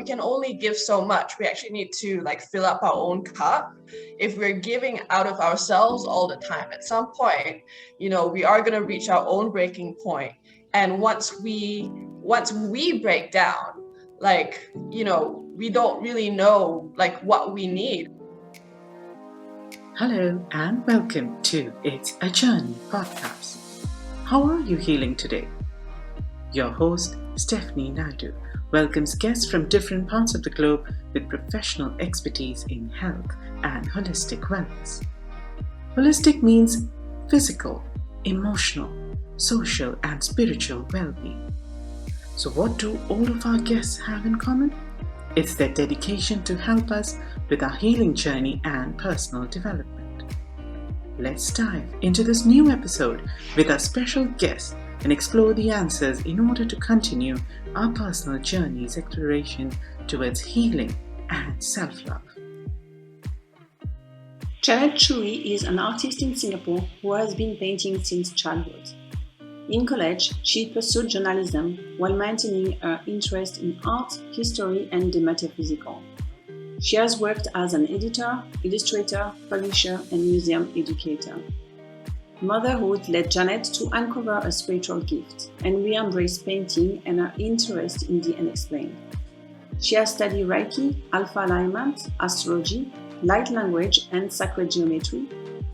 we can only give so much. We actually need to like fill up our own cup. If we're giving out of ourselves all the time, at some point, we are going to reach our own breaking point. And once we break down, we don't really know like what we need. Hello and welcome to It's a Journey podcast. How are you healing today? Your host, Stephanie Naidu, welcomes guests from different parts of the globe with professional expertise in health and holistic wellness. Holistic means physical, emotional, social, and spiritual well-being. So what do all of our guests have in common? It's their dedication to help us with our healing journey and personal development. Let's dive into this new episode with our special guest and explore the answers in order to continue our personal journey's exploration towards healing and self-love. Chui is an artist in Singapore who has been painting since childhood. In college, she pursued journalism while maintaining her interest in art, history, and the metaphysical. She has worked as an editor, illustrator, publisher, and museum educator. Motherhood led Janet to uncover a spiritual gift and re-embrace painting and her interest in the unexplained. She has studied Reiki, Alpha Alignment, astrology, light language, and sacred geometry,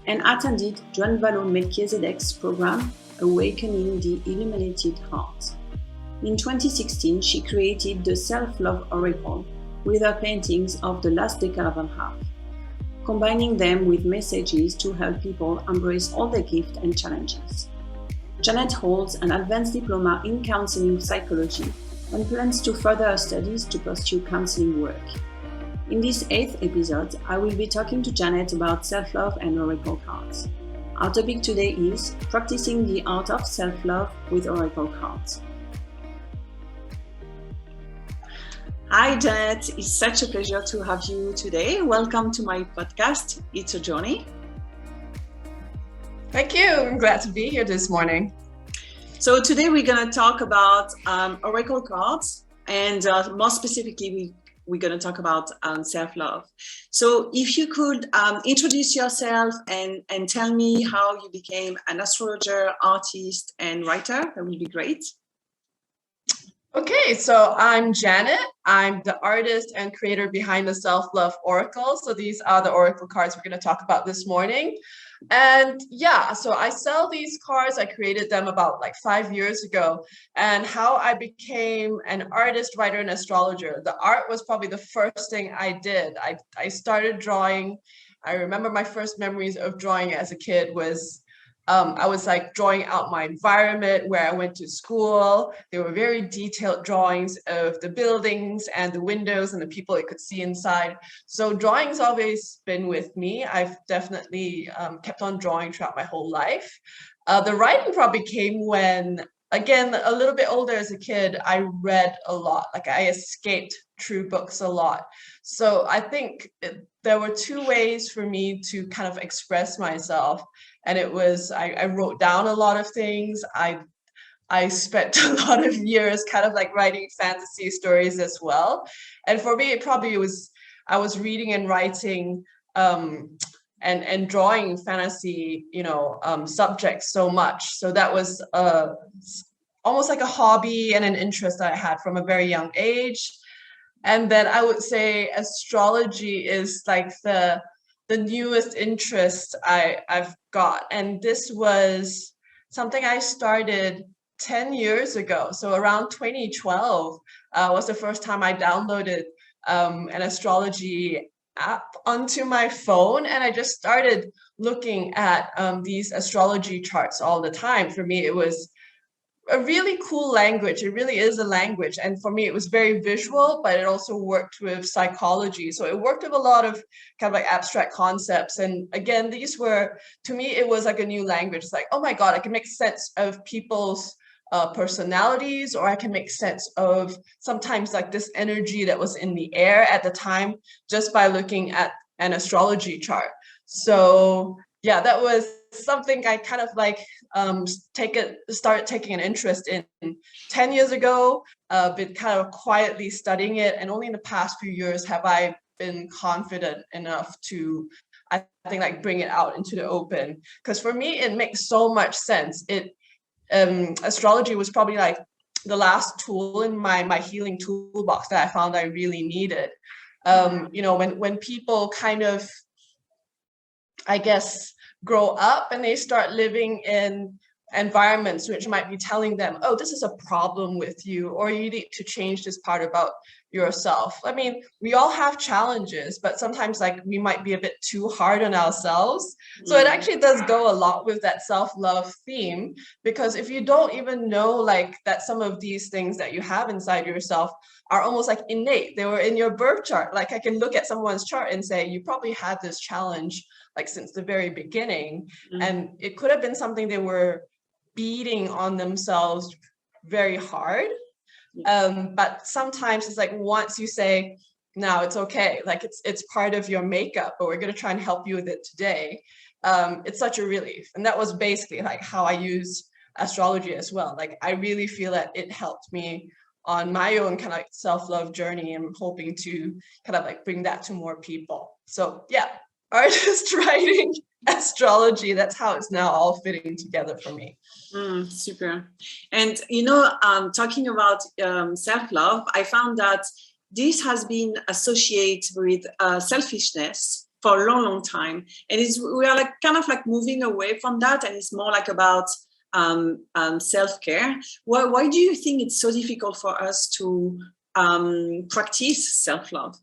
and attended Joan Valo Melchizedek's program, Awakening the Illuminated Heart. In 2016, she created the Self-Love Oracle with her paintings of the last decade and a half, combining them with messages to help people embrace all their gifts and challenges. Janet holds an advanced diploma in counseling psychology and plans to further her studies to pursue counseling work. In this 8th episode, I will be talking to Janet about self-love and oracle cards. Our topic today is practicing the art of self-love with oracle cards. Hi Janet, it's such a pleasure to have you today. Welcome to my podcast, It's a Journey. Thank you, I'm glad to be here this morning. So today we're going to talk about oracle cards, and more specifically we're going to talk about self-love. So if you could introduce yourself and tell me how you became an astrologer, artist, and writer, that would be great. Okay, so I'm Janet. I'm the artist and creator behind the Self-Love Oracle. So these are the oracle cards we're going to talk about this morning. And yeah, so I sell these cards. I created them about 5 years ago. And how I became an artist, writer, and astrologer. The art was probably the first thing I did. I started drawing. I remember my first memories of drawing as a kid was I was drawing out my environment where I went to school. There were very detailed drawings of the buildings and the windows and the people I could see inside. So drawing's always been with me. I've definitely kept on drawing throughout my whole life. The writing probably came when, again, a little bit older as a kid, I read a lot. I escaped through books a lot. So I think there were two ways for me to kind of express myself. And it was, I wrote down a lot of things. I spent a lot of years kind of writing fantasy stories as well. And for me, I was reading and writing and drawing fantasy, subjects so much. So that was almost like a hobby and an interest that I had from a very young age. And then I would say astrology is the newest interest I've got. And this was something I started 10 years ago. So around 2012 was the first time I downloaded an astrology app onto my phone. And I just started looking at these astrology charts all the time. For me, it was a really cool language. It really is a language. And for me, it was very visual, but it also worked with psychology. So it worked with a lot of kind of abstract concepts. And again, these were, to me, it was like a new language. It's oh my God, I can make sense of people's personalities, or I can make sense of sometimes this energy that was in the air at the time just by looking at an astrology chart. So yeah, that was something I kind of like started taking an interest in 10 years ago, been kind of quietly studying it. And only in the past few years have I been confident enough to, I think, like bring it out into the open. Because for me, it makes so much sense. Astrology was probably like the last tool in my healing toolbox that I found I really needed. When people kind of, I guess, grow up and they start living in environments which might be telling them, oh, this is a problem with you, or you need to change this part about yourself. I mean, we all have challenges, but sometimes like we might be a bit too hard on ourselves. So it actually does go a lot with that self-love theme, because if you don't even know like that some of these things that you have inside yourself are almost like innate, they were in your birth chart. Like I can look at someone's chart and say, you probably had this challenge like since the very beginning. And it could have been something they were beating on themselves very hard. But sometimes it's like once you say, no, it's okay, like it's part of your makeup, but we're going to try and help you with it today. It's such a relief. And that was basically like how I use astrology as well. Like I really feel that it helped me on my own kind of like self-love journey. I'm hoping to kind of like bring that to more people. So yeah, artist writing, astrology, that's how it's now all fitting together for me. Super. And talking about self-love, I found that this has been associated with selfishness for a long, long time, and we are like kind of like moving away from that, and it's more like about self-care. Why do you think it's so difficult for us to practice self-love?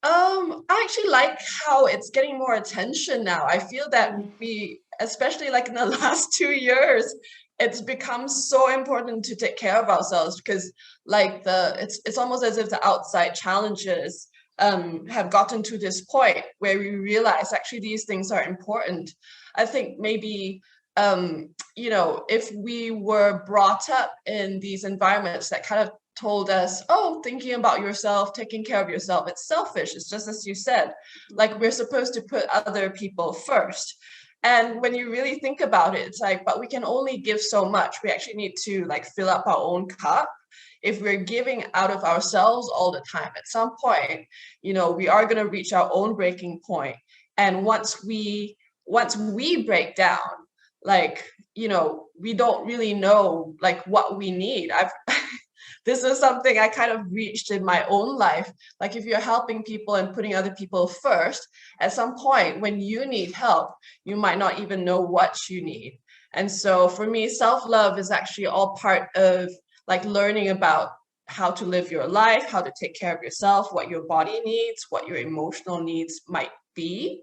I actually like how it's getting more attention now. I feel that we, especially like in the last 2 years, it's become so important to take care of ourselves, because like it's almost as if the outside challenges have gotten to this point where we realize actually these things are important. I think maybe if we were brought up in these environments that kind of told us, oh, thinking about yourself, taking care of yourself, it's selfish. It's just as you said, like we're supposed to put other people first. And when you really think about it, it's like, but we can only give so much. We actually need to like fill up our own cup. If we're giving out of ourselves all the time, at some point, we are going to reach our own breaking point. And once we break down, like, we don't really know like what we need. This is something I kind of reached in my own life. Like if you're helping people and putting other people first, at some point when you need help, you might not even know what you need. And so for me, self-love is actually all part of like learning about how to live your life, how to take care of yourself, what your body needs, what your emotional needs might be.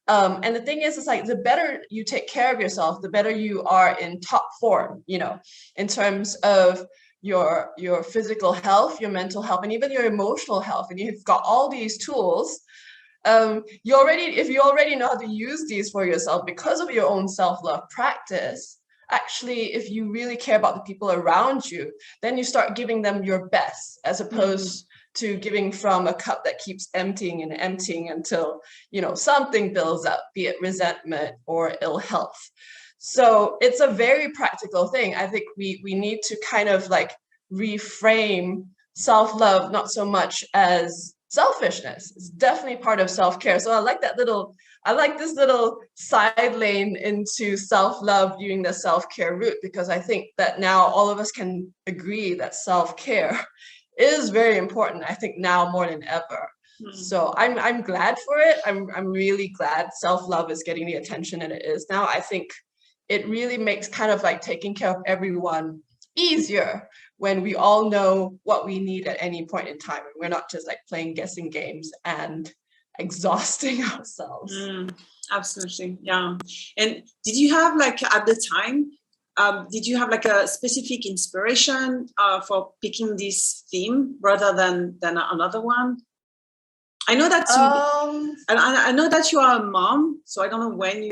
And the thing is, it's like the better you take care of yourself, the better you are in top form, in terms of your physical health, your mental health, and even your emotional health. And you've got all these tools. If you already know how to use these for yourself because of your own self-love practice, actually, if you really care about the people around you, then you start giving them your best, as opposed to giving from a cup that keeps emptying and emptying until, something builds up, be it resentment or ill health. So it's a very practical thing. I think we need to kind of like reframe self-love, not so much as selfishness. It's definitely part of self-care. So I like this little side lane into self-love using the self-care route, because I think that now all of us can agree that self-care is very important. I think now more than ever. So I'm glad for it. I'm really glad self-love is getting the attention that it is now. I think it really makes kind of like taking care of everyone easier when we all know what we need at any point in time. We're not just like playing guessing games and exhausting ourselves. Absolutely. Yeah. And did you have like at the time, did you have like a specific inspiration for picking this theme rather than another one? I know that I know that you are a mom, so I don't know when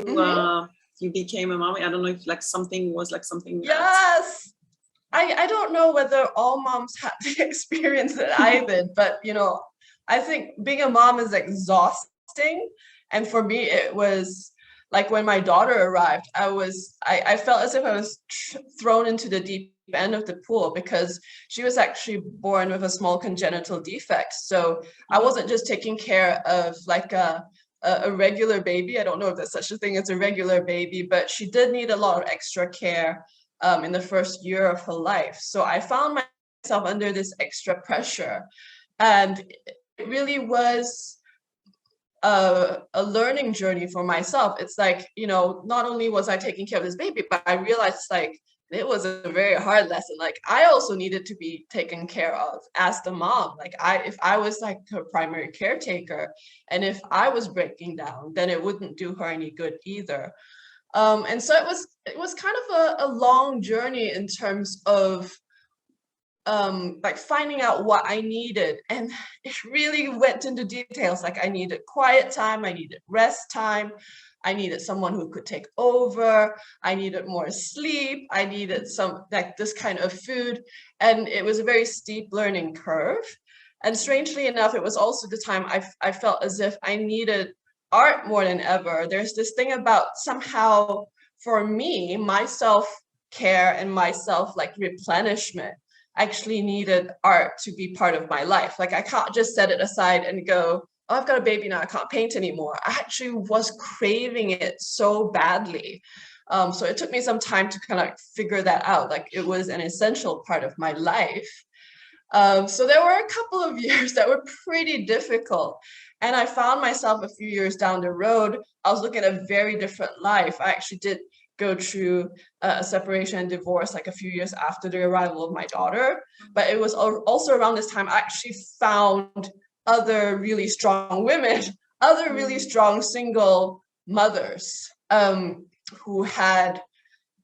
you became a mom. I don't know if like something was like something. Yes. I don't know whether all moms had the experience that I did, but I think being a mom is exhausting. And for me, it was like when my daughter arrived, I felt as if I was thrown into the deep end of the pool, because she was actually born with a small congenital defect. So I wasn't just taking care of like a regular baby. I don't know if there's such a thing as a regular baby, but she did need a lot of extra care in the first year of her life. So I found myself under this extra pressure. And it really was a learning journey for myself. It's like, not only was I taking care of this baby, but I realized like it was a very hard lesson. Like I also needed to be taken care of as the mom. Like if I was like her primary caretaker, and if I was breaking down, then it wouldn't do her any good either. And so it was kind of a long journey in terms of like finding out what I needed. And it really went into details. Like I needed quiet time, I needed rest time, I needed someone who could take over, I needed more sleep, I needed some like this kind of food. And it was a very steep learning curve. And strangely enough, it was also the time I felt as if I needed art more than ever. There's this thing about somehow for me, my self-care and my self like replenishment actually needed art to be part of my life. Like I can't just set it aside and go, oh, I've got a baby now, I can't paint anymore. I actually was craving it so badly. So it took me some time to kind of like figure that out. Like it was an essential part of my life. So there were a couple of years that were pretty difficult. And I found myself a few years down the road, I was looking at a very different life. I actually did go through a separation and divorce like a few years after the arrival of my daughter. But it was also around this time I actually found other really strong women, other really strong single mothers who had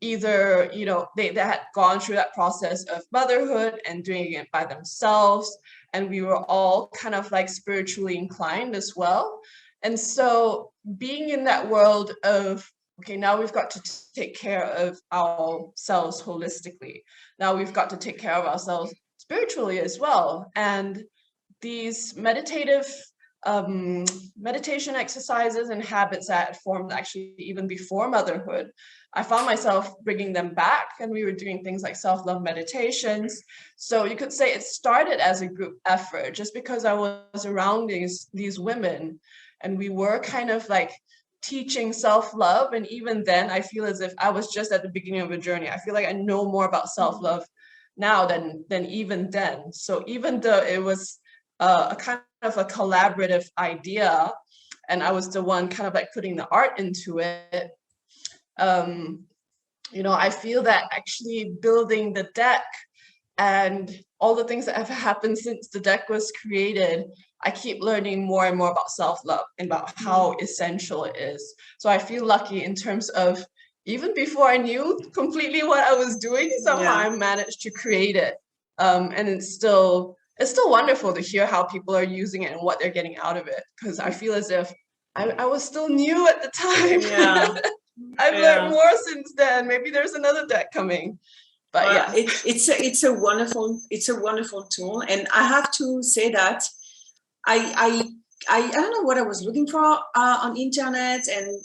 either, they had gone through that process of motherhood and doing it by themselves. And we were all kind of like spiritually inclined as well. And so being in that world of, okay, now we've got to take care of ourselves holistically. Now we've got to take care of ourselves spiritually as well. And these meditation exercises and habits that formed actually even before motherhood, I found myself bringing them back, and we were doing things like self-love meditations. So you could say it started as a group effort just because I was around these women, and we were kind of like teaching self-love. And even then I feel as if I was just at the beginning of a journey. I feel like I know more about self-love now than even then. So even though it was a kind of a collaborative idea, and I was the one kind of like putting the art into it, I feel that actually building the deck and all the things that have happened since the deck was created, I keep learning more and more about self-love and about how essential it is. So I feel lucky in terms of even before I knew completely what I was doing, somehow I managed to create it. And it's still wonderful to hear how people are using it and what they're getting out of it, because I feel as if I was still new at the time. Yeah. I've learned more since then. Maybe there's another deck coming. But well, it's a wonderful tool, and I have to say that I don't know what I was looking for on internet, and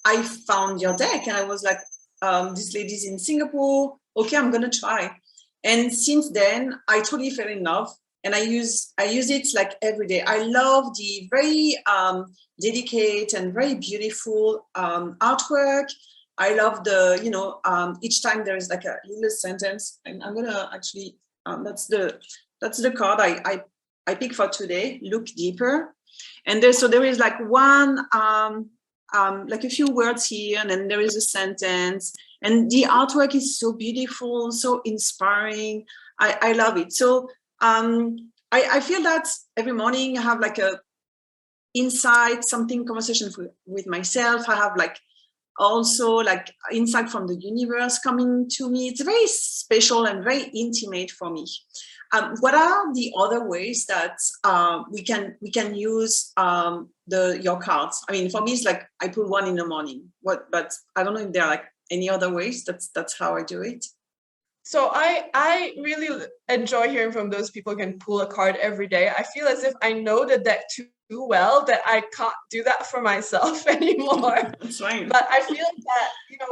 I found your deck, and I was like, this lady's in Singapore. Okay, I'm gonna try. And since then, I totally fell in love, and I use it like every day. I love the very dedicated and very beautiful artwork. I love the, each time there is like a little sentence, and I'm gonna actually, that's the card I picked for today. Look deeper, and there is like one, like a few words here, and then there is a sentence, and the artwork is so beautiful, so inspiring. I love it. So I feel that every morning I have like a insight, something conversation with myself. I have like also like insight from the universe coming to me. It's very special and very intimate for me. What are the other ways that we can use your cards? I mean, for me, it's like I pull one in the morning. But I don't know if there are like any other ways. That's how I do it. So I really enjoy hearing from those people who can pull a card every day. I feel as if I know the deck too well that I can't do that for myself anymore. That's right. But I feel that,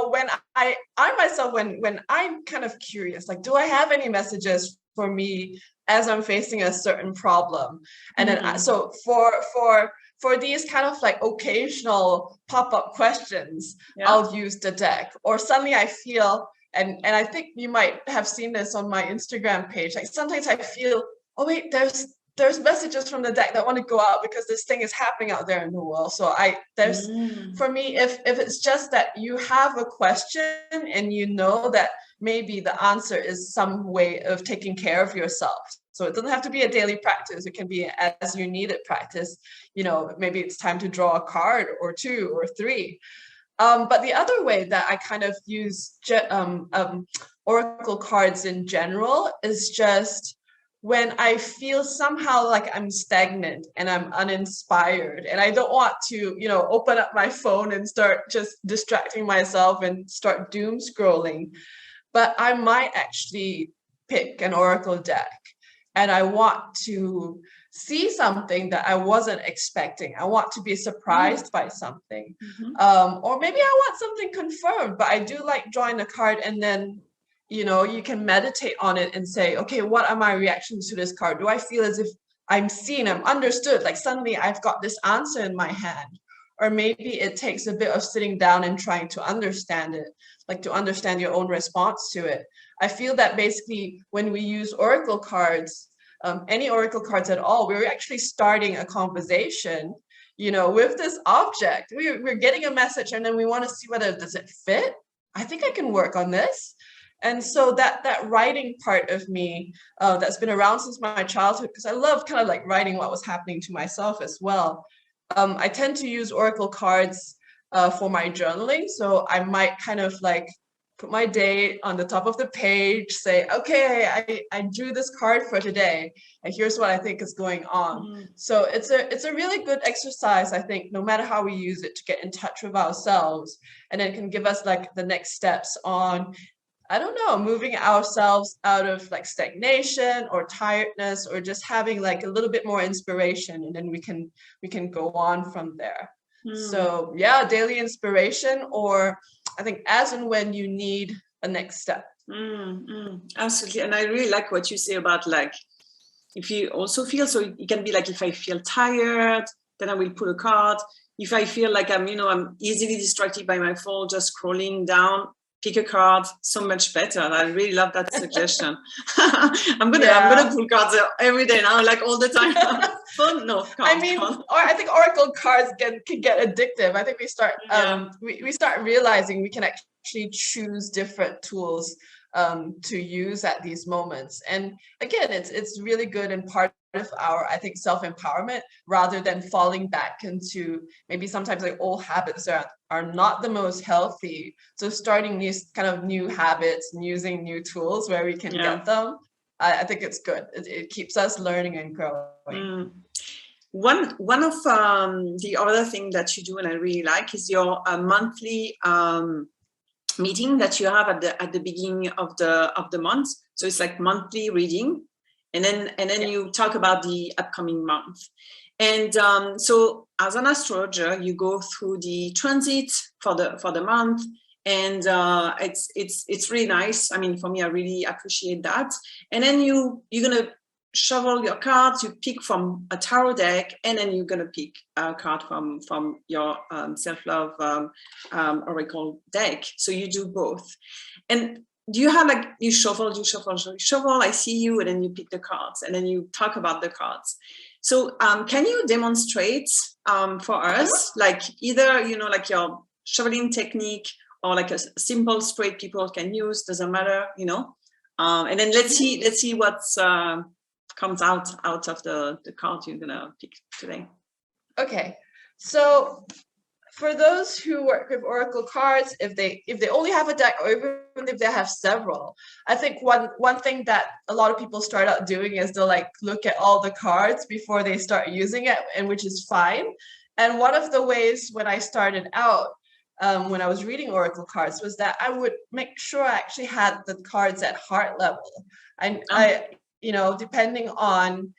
when I myself, when I'm kind of curious, like, do I have any messages for me as I'm facing a certain problem? And then so for these kind of like occasional pop-up questions, Yeah. I'll use the deck. Or suddenly I feel, and I think you might have seen this on my Instagram page, like sometimes I feel, oh wait, there's messages from the deck that want to go out because this thing is happening out there in the world. So there's for me, if it's just that you have a question and you know that maybe the answer is some way of taking care of yourself. So it doesn't have to be a daily practice. It can be as you need it practice. Maybe it's time to draw a card or two or three. But the other way that I kind of use oracle cards in general is just when I feel somehow like I'm stagnant and I'm uninspired and I don't want to, open up my phone and start just distracting myself and start doom scrolling. But I might actually pick an oracle deck and I want to see something that I wasn't expecting. I want to be surprised by something. Or maybe I want something confirmed, but I do like drawing a card and then, you can meditate on it and say, okay, what are my reactions to this card? Do I feel as if I'm seen, I'm understood? Like suddenly I've got this answer in my hand. Or maybe it takes a bit of sitting down and trying to understand it, like to understand your own response to it. I feel that basically when we use oracle cards, any oracle cards at all, we're actually starting a conversation, with this object. We're getting a message and then we want to see whether does it fit. I think I can work on this. And so that writing part of me that's been around since my childhood, because I love kind of like writing what was happening to myself as well. I tend to use oracle cards for my journaling. So I might kind of like put my date on the top of the page, say, okay, I drew this card for today, and here's what I think is going on. So it's a really good exercise, I think, no matter how we use it, to get in touch with ourselves, and it can give us like the next steps on, I don't know, moving ourselves out of like stagnation or tiredness, or just having like a little bit more inspiration, and then we can go on from there. So yeah, daily inspiration, or I think as and when you need a next step. Absolutely. And I really like what you say about like, if you also feel, so it can be like, if I feel tired, then I will pull a card. If I feel like I'm easily distracted by my phone, just scrolling down, pick a card, so much better. I really love that suggestion. I'm gonna pull cards every day now, like all the time. Phone, no, card, I think oracle cards can get addictive. I think we start we start realizing we can actually choose different tools to use at these moments. And again, it's really good and part of our, I think, self-empowerment, rather than falling back into maybe sometimes like old habits that are not the most healthy. So starting these kind of new habits and using new tools where we can get them, I think it's good. It keeps us learning and growing. One of the other thing that you do and I really like is your monthly meeting that you have at the beginning of the month. So it's like monthly reading, and then you talk about the upcoming month. And so as an astrologer, you go through the transit for the month, and it's really nice. I mean, for me, I really appreciate that. And then you're gonna shuffle your cards, you pick from a tarot deck, and then you're gonna pick a card from your self-love oracle deck. So you do both. And do you have like, you shuffle, I see you, and then you pick the cards, and then you talk about the cards. So can you demonstrate for us, like either, like your shuffling technique, or like a simple spread people can use, doesn't matter, and then let's see what's comes out of the card you're gonna pick today. Okay, so for those who work with oracle cards, if they only have a deck, or even if they have several, I think one thing that a lot of people start out doing is they'll like look at all the cards before they start using it, and which is fine. And one of the ways when I started out, when I was reading oracle cards was that I would make sure I actually had the cards at heart level. I depending on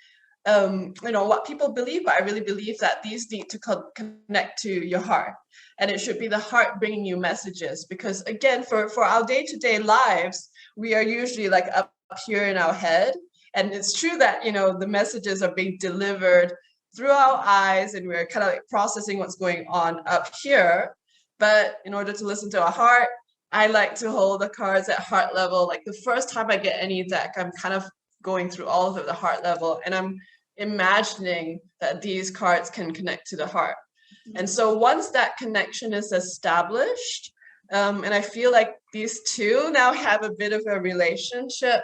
what people believe, but I really believe that these need to connect to your heart, and it should be the heart bringing you messages. Because again, for our day-to-day lives, we are usually like up here in our head, and it's true that the messages are being delivered through our eyes, and we're kind of like processing what's going on up here. But in order to listen to our heart, I like to hold the cards at heart level. Like the first time I get any deck, I'm kind of going through all of it at the heart level, and I'm imagining that these cards can connect to the heart. And so once that connection is established, and I feel like these two now have a bit of a relationship,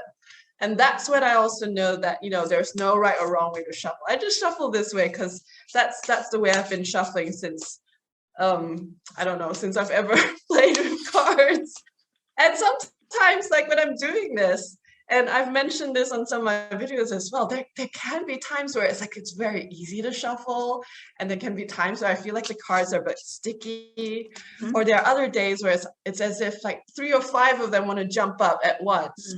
and that's when I also know that there's no right or wrong way to shuffle. I just shuffle this way because that's the way I've been shuffling since I don't know, since I've ever played with cards. And sometimes, like when I'm doing this, and I've mentioned this on some of my videos as well, there can be times where it's very easy to shuffle, and there can be times where I feel like the cards are a bit sticky, or there are other days where it's as if like 3 or 5 of them want to jump up at once.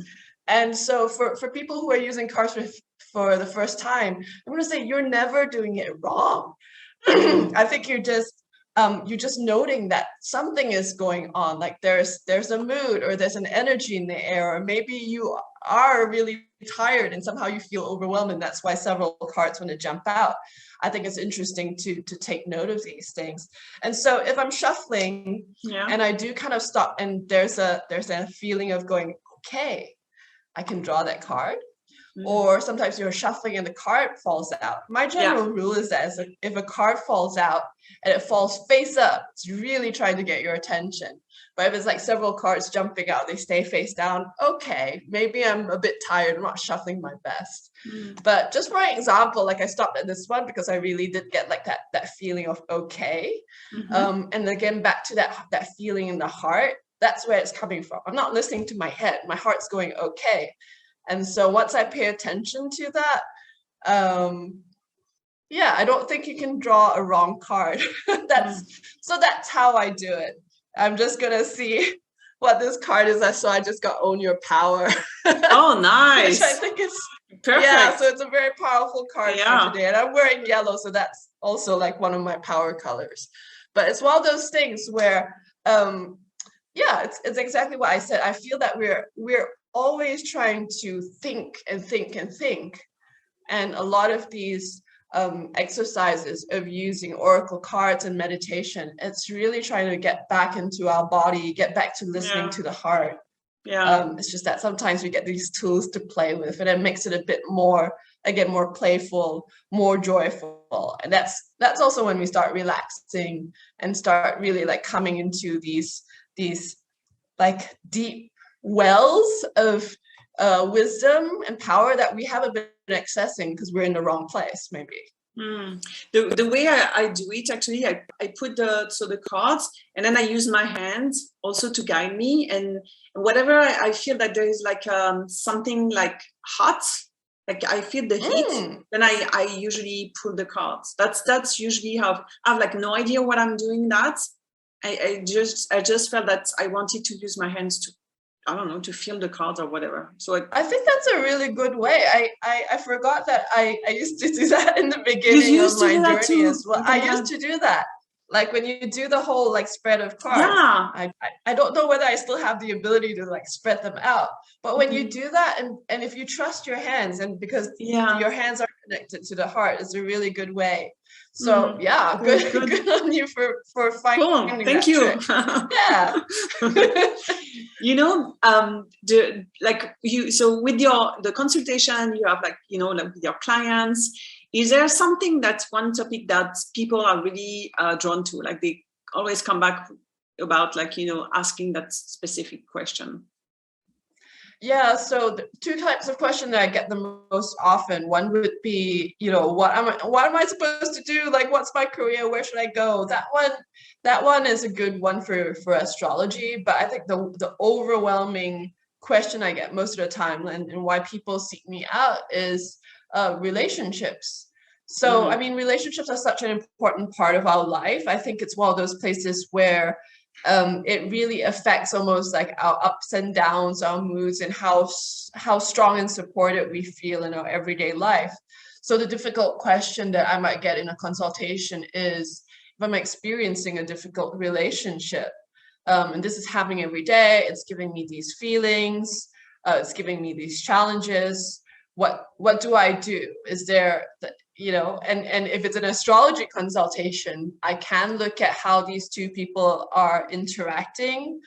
And so for people who are using cards for the first time, I'm going to say you're never doing it wrong. I think you're just noting that something is going on, like there's a mood, or there's an energy in the air, or maybe you are really tired and somehow you feel overwhelmed, and that's why several cards want to jump out. I think it's interesting to take note of these things. And so if I'm shuffling and I do kind of stop, and there's a feeling of going, okay, I can draw that card. Or sometimes you're shuffling and the card falls out. My general rule is that if a card falls out and it falls face up, it's really trying to get your attention. But if it's like several cards jumping out, they stay face down, okay, maybe I'm a bit tired, I'm not shuffling my best. But just for example, like I stopped at this one because I really did get like that feeling of okay. And again, back to that feeling in the heart, that's where it's coming from. I'm not listening to my head, my heart's going okay. And so once I pay attention to that, I don't think you can draw a wrong card. That's how I do it. I'm just gonna see what this card is. So I just got Own Your Power. Oh, nice. Which I think is perfect. Yeah, so it's a very powerful card for today. And I'm wearing yellow, so that's also like one of my power colors. But it's one of those things where it's exactly what I said. I feel that we're always trying to think and think and think. And a lot of these exercises of using oracle cards and meditation, it's really trying to get back into our body, get back to listening to the heart. It's just that sometimes we get these tools to play with, and it makes it a bit more, again, more playful, more joyful. And that's also when we start relaxing and start really like coming into these like deep wells of wisdom and power that we haven't been accessing because we're in the wrong place, maybe. The way I do it, actually, I put the cards, and then I use my hands also to guide me. And whatever I feel that there is like something like hot, like I feel the heat, then I usually pull the cards. That's usually how I have like no idea what I'm doing that. I just felt that I wanted to use my hands to, I don't know, to feel the cards or whatever. So I think that's a really good way. I forgot that I used to do that in the beginning of my journey as well. I used to do that. Like when you do the whole like spread of cards, I don't know whether I still have the ability to like spread them out. But when you do that, and if you trust your hands, and because your hands are connected to the heart, it's a really good way. So good on you for finding Thank that you. trick. So with the consultation, you have like with your clients, is there something that's one topic that people are really drawn to, like they always come back about, like asking that specific question? Yeah, so the 2 types of question that I get the most often. One would be, what am I supposed to do? Like, what's my career? Where should I go? That one is a good one for astrology. But I think the overwhelming question I get most of the time, and why people seek me out, is relationships. So, I mean, relationships are such an important part of our life. I think it's one of those places where it really affects almost like our ups and downs, our moods, and how strong and supported we feel in our everyday life. So the difficult question that I might get in a consultation is, if I'm experiencing a difficult relationship, and this is happening every day, it's giving me these feelings, it's giving me these challenges. What do I do? Is there, and if it's an astrology consultation, I can look at how these two people are interacting,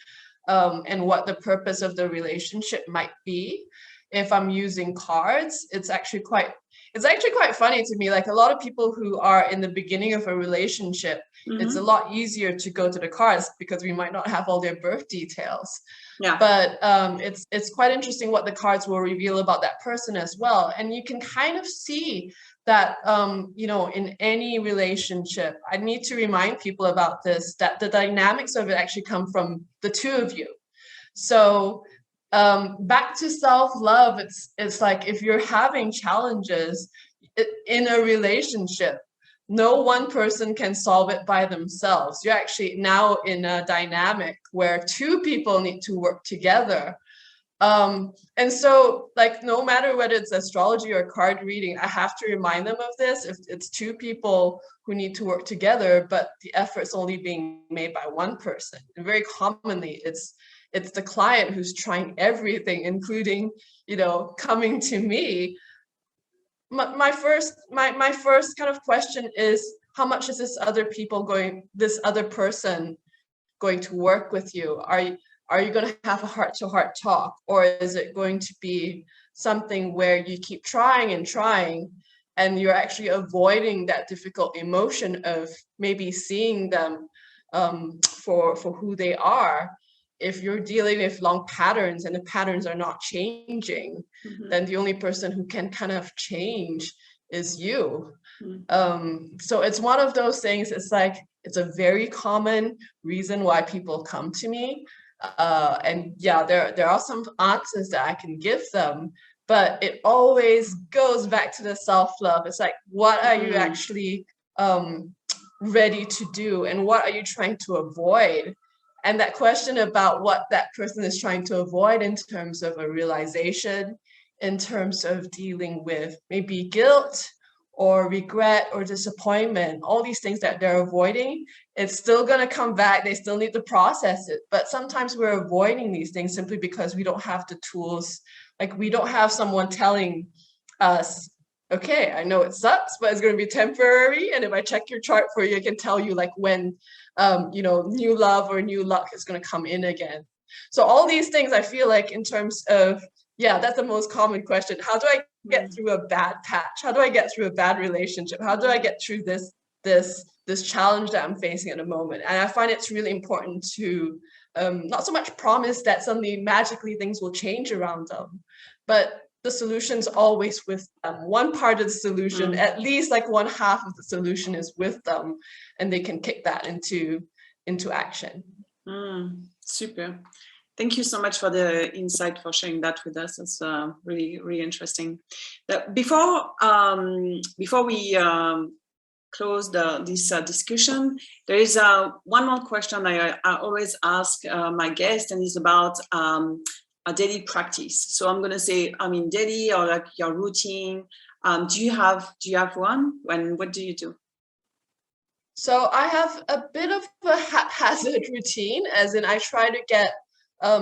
and what the purpose of the relationship might be. If I'm using cards, it's actually quite funny to me. Like, a lot of people who are in the beginning of a relationship, it's a lot easier to go to the cards because we might not have all their birth details. Yeah. But it's quite interesting what the cards will reveal about that person as well. And you can kind of see that, in any relationship, I need to remind people about this, that the dynamics of it actually come from the two of you. So back to self-love, it's like, if you're having challenges in a relationship, no one person can solve it by themselves. You're actually now in a dynamic where two people need to work together. And so, like, no matter whether it's astrology or card reading, I have to remind them of this. If it's two people who need to work together, but the effort's only being made by one person, and very commonly it's the client who's trying everything, including, coming to me. My first kind of question is, how much is this other person going to work with you? Are you going to have a heart-to-heart talk, or is it going to be something where you keep trying and trying, and you're actually avoiding that difficult emotion of maybe seeing them for who they are? If you're dealing with long patterns and the patterns are not changing, then the only person who can kind of change is you. So it's one of those things. It's like, it's a very common reason why people come to me. And yeah, there are some answers that I can give them, but it always goes back to the self-love. It's like, what are you actually ready to do, and what are you trying to avoid? And that question about what that person is trying to avoid in terms of a realization, in terms of dealing with maybe guilt or regret or disappointment, all these things that they're avoiding, it's still going to come back. They still need to process it. But sometimes we're avoiding these things simply because we don't have the tools. Like, we don't have someone telling us, okay, I know it sucks, but it's going to be temporary. And if I check your chart for you, I can tell you, like, when, new love or new luck is going to come in again. So all these things, I feel like, in terms of, that's the most common question. How do I get through a bad patch? How do I get through a bad relationship? How do I get through this challenge that I'm facing at the moment? And I find it's really important to not so much promise that suddenly magically things will change around them, but the solution's always with them. One part of the solution, at least like one half of the solution, is with them, and they can kick that into action. Super. Thank you so much for the insight, for sharing that with us. It's really, really interesting. Before we close this discussion, there is one more question I always ask my guests, and it's about a daily practice. So I'm going to say, daily, or like your routine. Do you have one? And what do you do? So I have a bit of a haphazard routine, as in I try to get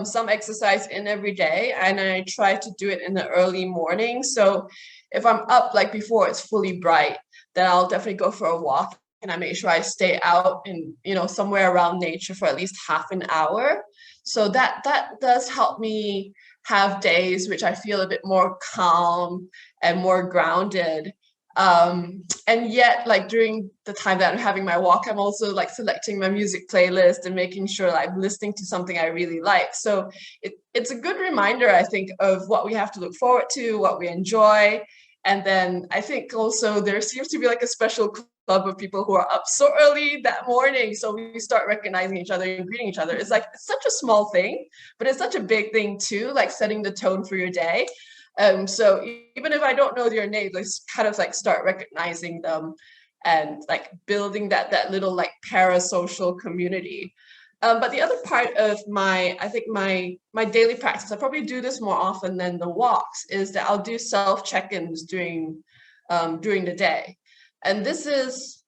some exercise in every day, and I try to do it in the early morning. So if I'm up, like, before it's fully bright, then I'll definitely go for a walk, and I make sure I stay out in, somewhere around nature for at least half an hour. So that does help me have days which I feel a bit more calm and more grounded. And yet, like, during the time that I'm having my walk, I'm also, like, selecting my music playlist and making sure that I'm listening to something I really like. So it's a good reminder, I think, of what we have to look forward to, what we enjoy. And then I think also there seems to be like a special club of people who are up so early that morning. So we start recognizing each other and greeting each other. It's like, it's such a small thing, but it's such a big thing too, like setting the tone for your day. So even if I don't know their names, I kind of like start recognizing them and like building that little like parasocial community. But the other part of I think my daily practice, I probably do this more often than the walks, is that I'll do self check-ins during the day, and this is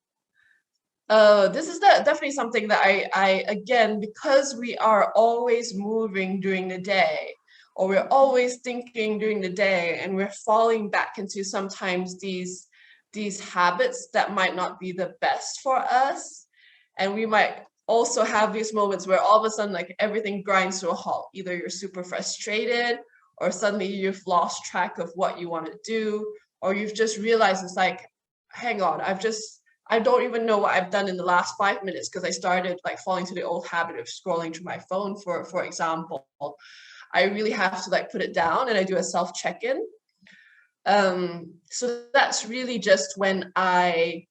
definitely something that I again, because we are always moving during the day, or we're always thinking during the day, and we're falling back into sometimes these habits that might not be the best for us, and we might also have these moments where all of a sudden like everything grinds to a halt. Either you're super frustrated, or suddenly you've lost track of what you want to do, or you've just realized it's like, hang on, I don't even know what I've done in the last 5 minutes because I started like falling to the old habit of scrolling through my phone, for example. I really have to like put it down, and I do a self check-in. So that's really just when I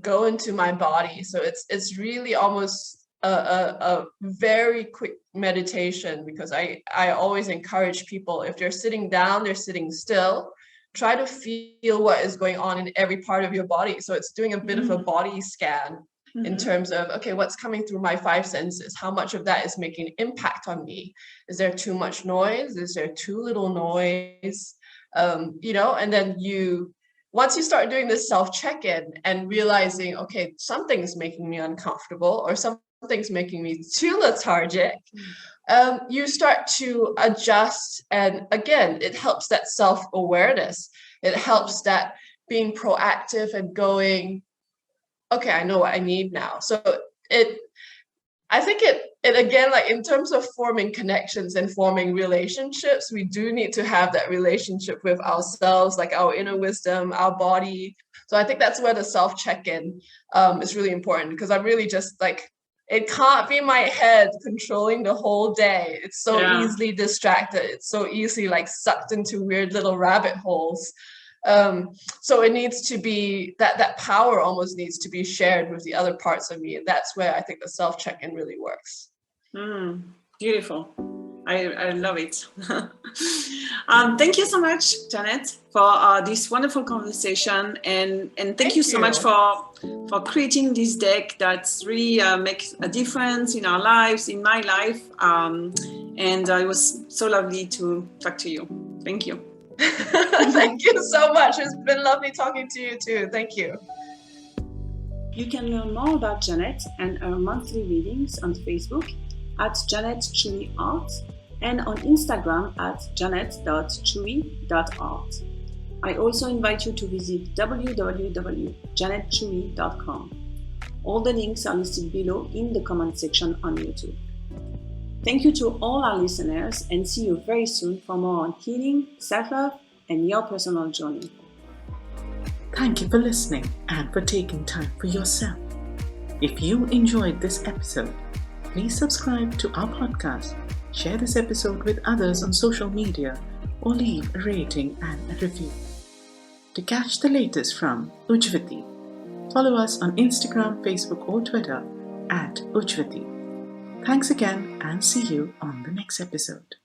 go into my body. So it's really almost a very quick meditation, because I always encourage people, if they're sitting down, they're sitting still, try to feel what is going on in every part of your body. So it's doing a bit of a body scan in terms of, okay, what's coming through my five senses? How much of that is making an impact on me? Is there too much noise? Is there too little noise? And then once you start doing this self check-in and realizing, okay, something's making me uncomfortable, or something's making me too lethargic, you start to adjust. And again, it helps that self-awareness. It helps that being proactive and going, okay, I know what I need now. So I think it again, like in terms of forming connections and forming relationships, we do need to have that relationship with ourselves, like our inner wisdom, our body. So I think that's where the self check-in is really important, because I'm really just like, it can't be my head controlling the whole day. It's so easily distracted. It's so easily like sucked into weird little rabbit holes. So it needs to be that power almost needs to be shared with the other parts of me. And that's where I think the self check-in really works. Beautiful. I love it. Thank you so much, Janet, for this wonderful conversation, and thank you so much for creating this deck that's really makes a difference in our lives, in my life, and it was so lovely to talk to you. Thank you. Thank you so much. It's been lovely talking to you too. Thank you. You can learn more about Janet and her monthly readings on Facebook at Janet Chui Art, and on Instagram at janet.chui.art. I also invite you to visit www.janetchui.com. All the links are listed below in the comment section on YouTube. Thank you to all our listeners, and see you very soon for more on healing, self-love, and your personal journey. Thank you for listening and for taking time for yourself. If you enjoyed this episode, please subscribe to our podcast, share this episode with others on social media, or leave a rating and a review. To catch the latest from Ujvati, follow us on Instagram, Facebook, or Twitter at Ujvati. Thanks again, and see you on the next episode.